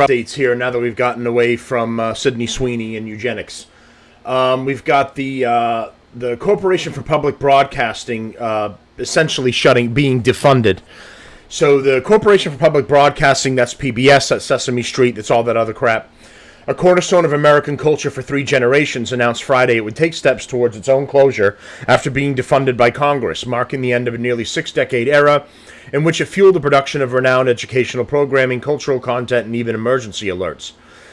updates here now that we've gotten away from Sydney Sweeney and eugenics. We've got the Corporation for Public Broadcasting essentially being defunded. So the Corporation for Public Broadcasting, that's PBS, that's Sesame Street, that's all that other crap, a cornerstone of American culture for 3 generations, announced Friday it would take steps towards its own closure after being defunded by Congress, marking the end of a nearly 6-decade era in which it fueled the production of renowned educational programming, cultural content, and even emergency alerts.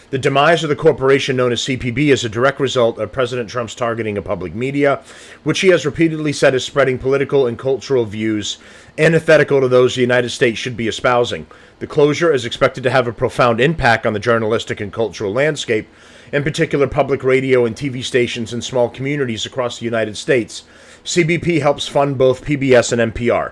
The demise of the corporation known as CPB is a direct result of President Trump's targeting of public media, which he has repeatedly said is spreading political and cultural views antithetical to those the United States should be espousing. The closure is expected to have a profound impact on the journalistic and cultural landscape, in particular public radio and TV stations in small communities across the United States. CBP helps fund both PBS and NPR.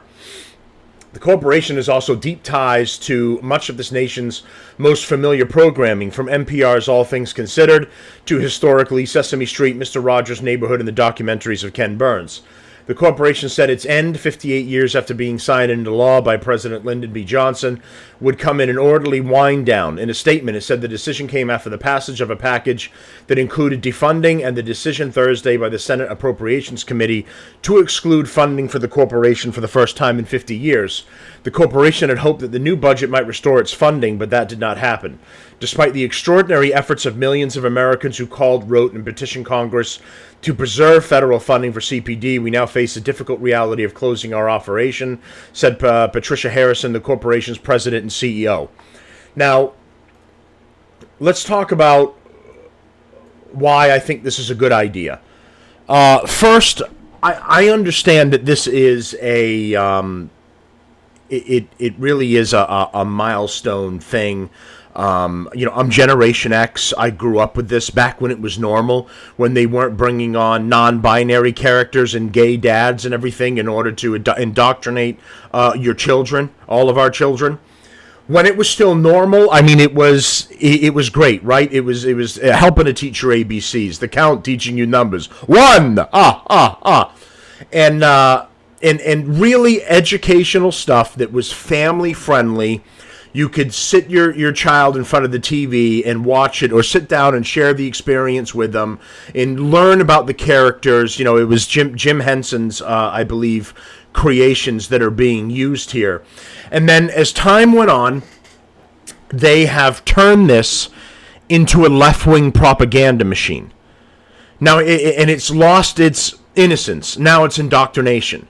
The corporation has also deep ties to much of this nation's most familiar programming, from NPR's All Things Considered to historically Sesame Street, Mr. Rogers' Neighborhood, and the documentaries of Ken Burns. The corporation said its end, 58 years after being signed into law by President Lyndon B. Johnson, would come in an orderly wind down. In a statement, it said the decision came after the passage of a package that included defunding and the decision Thursday by the Senate Appropriations Committee to exclude funding for the corporation for the first time in 50 years. The corporation had hoped that the new budget might restore its funding, but that did not happen. Despite the extraordinary efforts of millions of Americans who called, wrote, and petitioned Congress to preserve federal funding for CPD, we now face the difficult reality of closing our operation, said Patricia Harrison, the corporation's president and CEO. Now, let's talk about why I think this is a good idea. First, I understand that this is it really is a milestone thing. I'm Generation X. I grew up with this back when it was normal, when they weren't bringing on non-binary characters and gay dads and everything in order to indoctrinate your children, all of our children. When it was still normal, I mean, it was great, right? It was helping to teach your ABCs, the count teaching you numbers, 1, and really educational stuff that was family friendly. You could sit your child in front of the TV and watch it, or sit down and share the experience with them and learn about the characters. You know, it was Jim Henson's, I believe, creations that are being used here. And then as time went on, they have turned this into a left-wing propaganda machine. Now, and it's lost its innocence. Now it's indoctrination.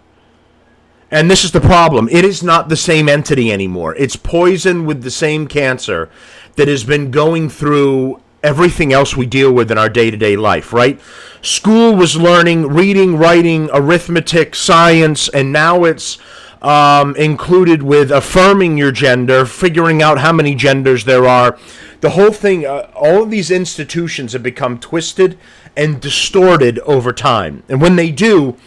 And this is the problem. It is not the same entity anymore. It's poisoned with the same cancer that has been going through everything else we deal with in our day-to-day life, right? School was learning reading, writing, arithmetic, science, and now it's included with affirming your gender, figuring out how many genders there are. The whole thing, all of these institutions have become twisted and distorted over time. And when they do,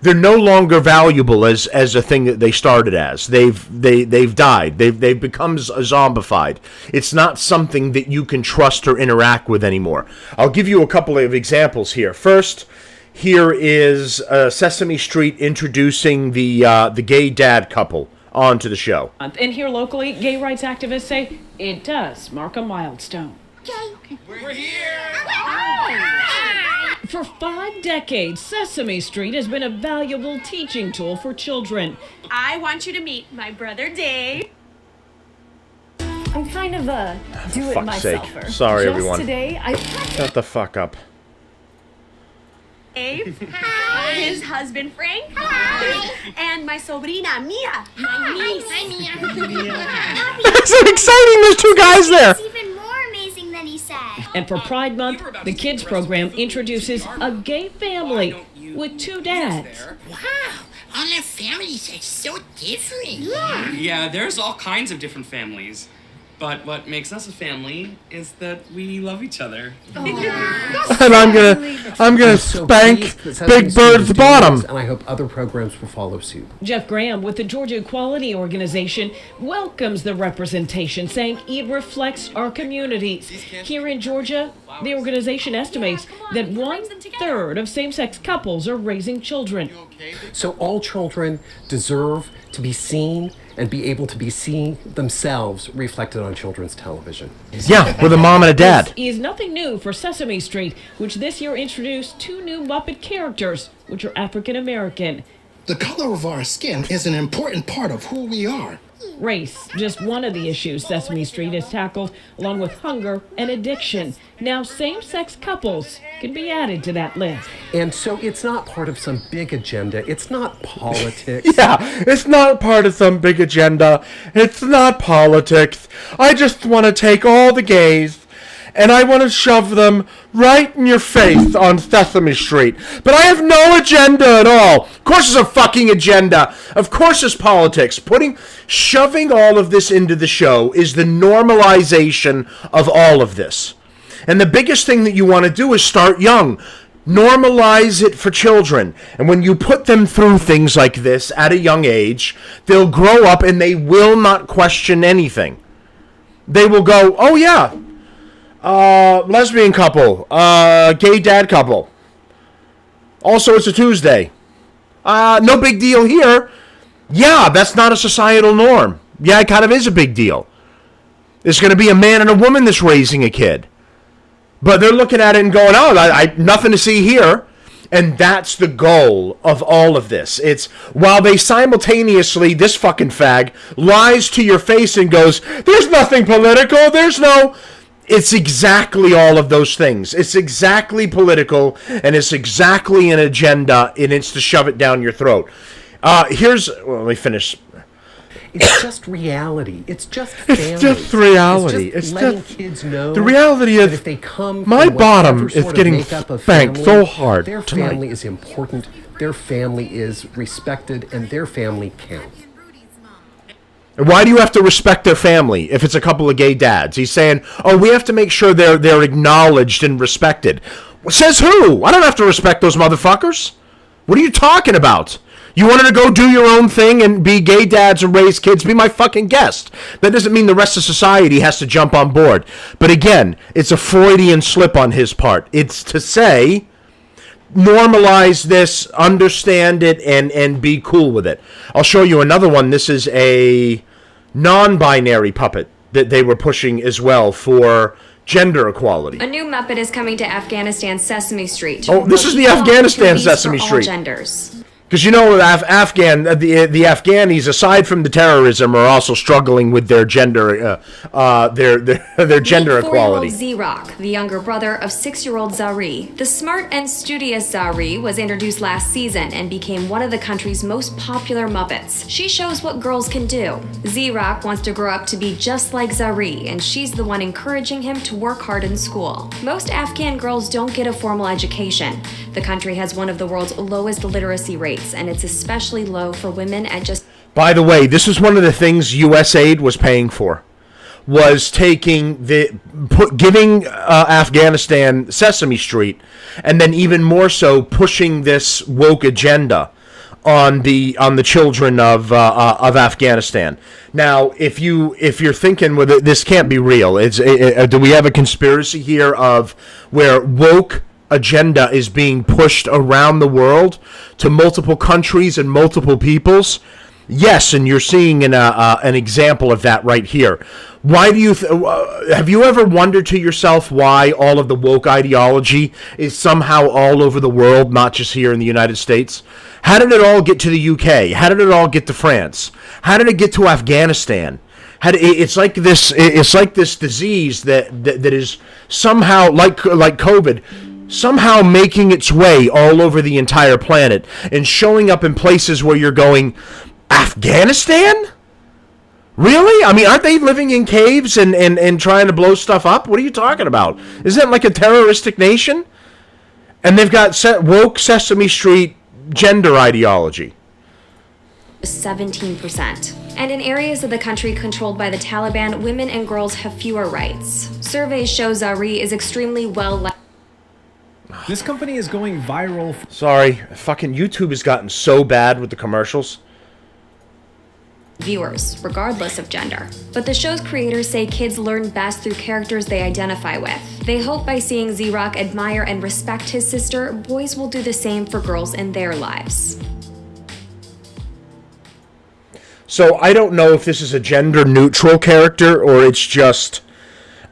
they're no longer valuable as a thing that they started as. They've died. They've become zombified. It's not something that you can trust or interact with anymore. I'll give you a couple of examples here. First, here is Sesame Street introducing the gay dad couple onto the show. And here locally, gay rights activists say it does mark a milestone. Okay. We're here! For 5 decades, Sesame Street has been a valuable teaching tool for children. I want you to meet my brother Dave. I'm kind of a do-it-myselfer. Sorry, Just everyone. Today, Shut the fuck up. Dave. Hi. His husband Frank. Hi. And my sobrina Mia. Hi, Mia. That's so exciting. There's 2 guys there. It's even more amazing than he said. And for Pride Month, the kids program introduces a gay family with 2 dads. Wow, all our families are so different. Yeah, there's all kinds of different families. But what makes us a family is that we love each other. And I'm gonna spank Big Bird's bottom. And I hope other programs will follow suit. Jeff Graham with the Georgia Equality Organization welcomes the representation, saying it reflects our communities. Here in Georgia, the organization estimates that 1/3 of same-sex couples are raising children. So all children deserve to be seen and be able to be seeing themselves reflected on children's television. Yeah, with a mom and a dad. This is nothing new for Sesame Street, which this year introduced 2 new Muppet characters, which are African American. The color of our skin is an important part of who we are. Race, just one of the issues Sesame Street has tackled, along with hunger and addiction. Now same-sex couples can be added to that list. And so it's not part of some big agenda. It's not politics. Yeah, it's not part of some big agenda. It's not politics. I just want to take all the gays and I want to shove them right in your face on Sesame Street. But I have no agenda at all. Of course there's a fucking agenda. Of course there's politics. Shoving all of this into the show is the normalization of all of this. And the biggest thing that you want to do is start young. Normalize it for children. And when you put them through things like this at a young age, they'll grow up and they will not question anything. They will go, oh yeah, lesbian couple, gay dad couple. Also, it's a Tuesday. No big deal here. Yeah, that's not a societal norm. Yeah, it kind of is a big deal. There's going to be a man and a woman that's raising a kid. But they're looking at it and going, oh, nothing to see here. And that's the goal of all of this. It's while they simultaneously, this fucking fag, lies to your face and goes, there's nothing political, there's no... It's exactly all of those things. It's exactly political, and it's exactly an agenda, and it's to shove it down your throat. Well, let me finish. It's just reality. It's just family. It's just reality. It's just letting kids know the reality that is if they come my from bottom is sort of getting makeup of spanked family, so hard their tonight. family is important, their family is respected, and their family counts. Why do you have to respect their family if it's a couple of gay dads? He's saying, oh, we have to make sure they're acknowledged and respected. Says who? I don't have to respect those motherfuckers. What are you talking about? You wanted to go do your own thing and be gay dads and raise kids? Be my fucking guest. That doesn't mean the rest of society has to jump on board. But again, it's a Freudian slip on his part. It's to say, normalize this, understand it, and be cool with it. I'll show you another one. This is a non-binary puppet that they were pushing as well for gender equality. A new Muppet is coming to Afghanistan Sesame Street. Oh, this is the Afghanistan Sesame for all Street. Genders. Because you know, the Afghanis, aside from the terrorism, are also struggling with their gender, their gender equality. Z-Rock, the younger brother of 6-year-old Zari. The smart and studious Zari was introduced last season and became one of the country's most popular Muppets. She shows what girls can do. Z-Rock wants to grow up to be just like Zari, and she's the one encouraging him to work hard in school. Most Afghan girls don't get a formal education. The country has one of the world's lowest literacy rates, and it's especially low for women at just... By the way, this is one of the things USAID was paying for, was taking giving Afghanistan Sesame Street, and then even more so pushing this woke agenda on the children of Afghanistan. Now, if you're thinking, well, this can't be real. Do we have a conspiracy here of where woke agenda is being pushed around the world to multiple countries and multiple peoples? Yes, and you're seeing an example of that right here. Why do you have you ever wondered to yourself why all of the woke ideology is somehow all over the world, not just here in the United States? How did it all get to the UK? How did it all get to France? How did it get to Afghanistan? It's like this disease that is somehow like COVID, somehow making its way all over the entire planet and showing up in places where you're going, Afghanistan? Really? I mean, aren't they living in caves and trying to blow stuff up? What are you talking about? Isn't it like a terroristic nation? And they've got woke Sesame Street gender ideology. 17%. And in areas of the country controlled by the Taliban, women and girls have fewer rights. Surveys show Zari is extremely well... This company is going viral. Sorry, fucking YouTube has gotten so bad with the commercials. Viewers, regardless of gender. But the show's creators say kids learn best through characters they identify with. They hope by seeing Z-Rock admire and respect his sister, boys will do the same for girls in their lives. So I don't know if this is a gender neutral character or it's just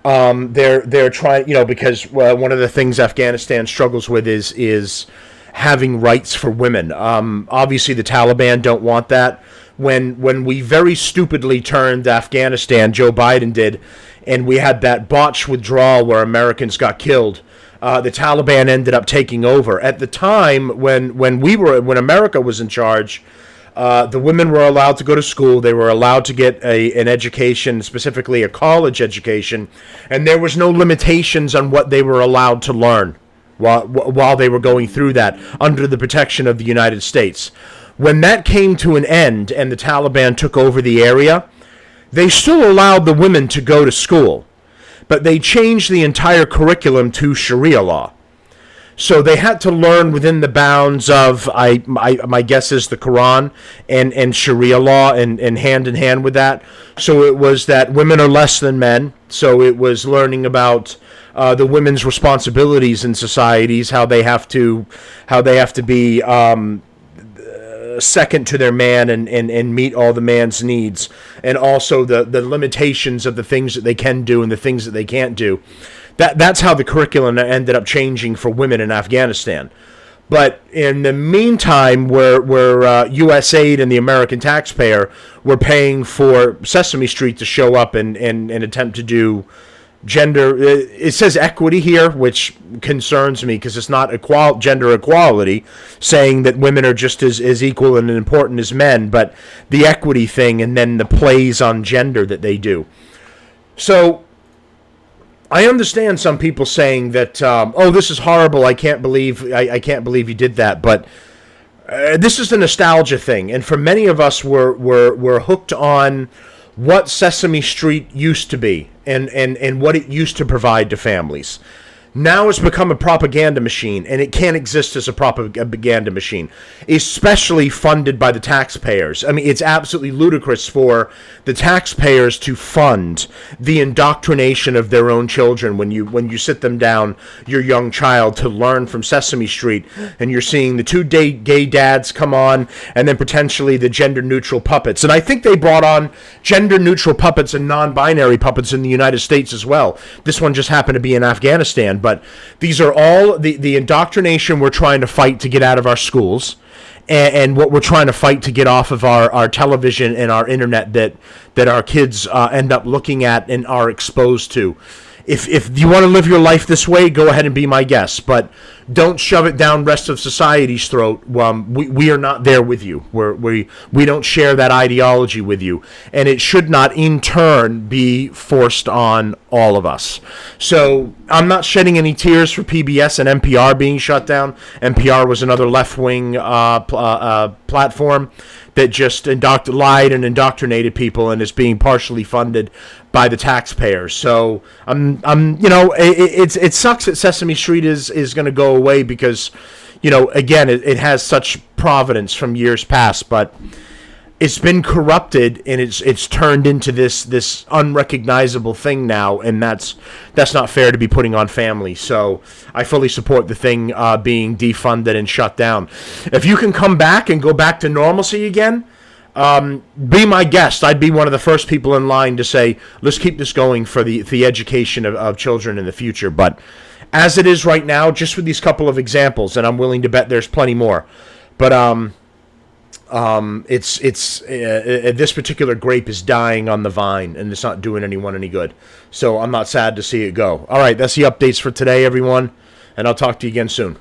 they're trying, because one of the things Afghanistan struggles with is having rights for women. Obviously, the Taliban don't want that. When we very stupidly turned Afghanistan, Joe Biden did, and we had that botched withdrawal where Americans got killed. The Taliban ended up taking over. At the time when America was in charge, the women were allowed to go to school. They were allowed to get an education, specifically a college education, and there was no limitations on what they were allowed to learn while they were going through that under the protection of the United States. When that came to an end and the Taliban took over the area, they still allowed the women to go to school, but they changed the entire curriculum to Sharia law. So they had to learn within the bounds of, my guess is the Quran and Sharia law and hand in hand with that. So it was that women are less than men. So it was learning about the women's responsibilities in societies, how they have to be second to their man and meet all the man's needs, and also the limitations of the things that they can do and the things that they can't do. That's how the curriculum ended up changing for women in Afghanistan. But in the meantime, where U.S. aid and the American taxpayer were paying for Sesame Street to show up and attempt to do gender, it says equity here, which concerns me because it's not gender equality, saying that women are just as equal and important as men, but the equity thing and then the plays on gender that they do. So I understand some people saying that, this is horrible, I can't believe you did that, but this is the nostalgia thing, and for many of us, we're hooked on what Sesame Street used to be and what it used to provide to families. Now it's become a propaganda machine, and it can't exist as a propaganda machine, especially funded by the taxpayers. I mean, it's absolutely ludicrous for the taxpayers to fund the indoctrination of their own children when you sit them down, your young child, to learn from Sesame Street, and you're seeing the two gay dads come on, and then potentially the gender-neutral puppets. And I think they brought on gender-neutral puppets and non-binary puppets in the United States as well. This one just happened to be in Afghanistan. But these are all the indoctrination we're trying to fight to get out of our schools, and what we're trying to fight to get off of our television and our internet that our kids end up looking at and are exposed to. If you want to live your life this way, go ahead and be my guest, but don't shove it down rest of society's throat. We are not there with you. We don't share that ideology with you, and it should not in turn be forced on all of us. So I'm not shedding any tears for PBS and NPR being shut down. NPR was another left-wing platform that just lied and indoctrinated people and is being partially funded by the taxpayers. So it sucks that Sesame Street is going to go away because, again, it has such provenance from years past, but it's been corrupted and it's turned into this unrecognizable thing now, and that's not fair to be putting on families. So I fully support the thing being defunded and shut down. If you can come back and go back to normalcy again, be my guest. I'd be one of the first people in line to say, let's keep this going for the education of children in the future. But as it is right now, just with these couple of examples, and I'm willing to bet there's plenty more, but this particular grape is dying on the vine, and it's not doing anyone any good. So I'm not sad to see it go. All right, that's the updates for today, everyone, and I'll talk to you again soon.